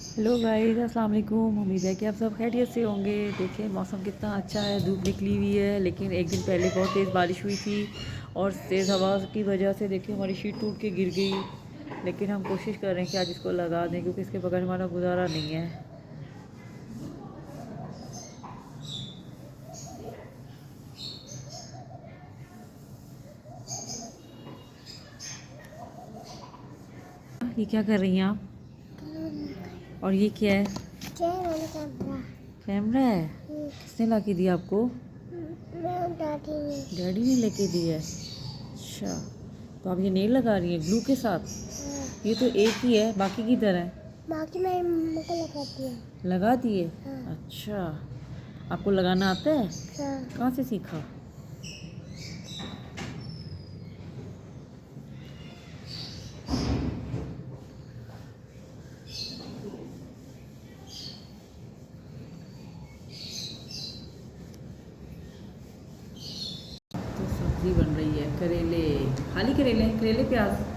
Hello guys, अस्सलाम वालेकुम। उम्मीद है कि आप सब खैरियत से होंगे। देखिए मौसम कितना अच्छा है, धूप निकली हुई है, लेकिन एक दिन पहले बहुत तेज़ बारिश हुई थी और तेज़ हवा की वजह से देखिए हमारी शीट टूट के गिर गई। लेकिन हम कोशिश कर रहे हैं कि आज इसको लगा दें, क्योंकि इसके बगैर हमारा गुजारा नहीं है। ये क्या कर रही हैं आप? और ये क्या है? कैमरा है। किसने ला के दिया आपको? डैडी ने लेके दिया है। अच्छा, तो आप ये नेल लगा रही हैं ग्लू के साथ? ये तो एक ही है, बाकी किधर है? बाकी मैंने मम्मी को लगा दिया। लगा दिए? हाँ। अच्छा, आपको लगाना आता है? हाँ। कहाँ से सीखा? तो सब्जी बन रही है, करेले, खाली करेले, करेले प्याज।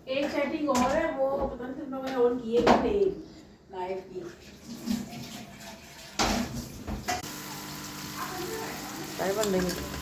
एक सेटिंग और है, वो पता नहीं तुम लोगों ने ऑन की है कि नहीं, लाइव की। चाय बन रही है।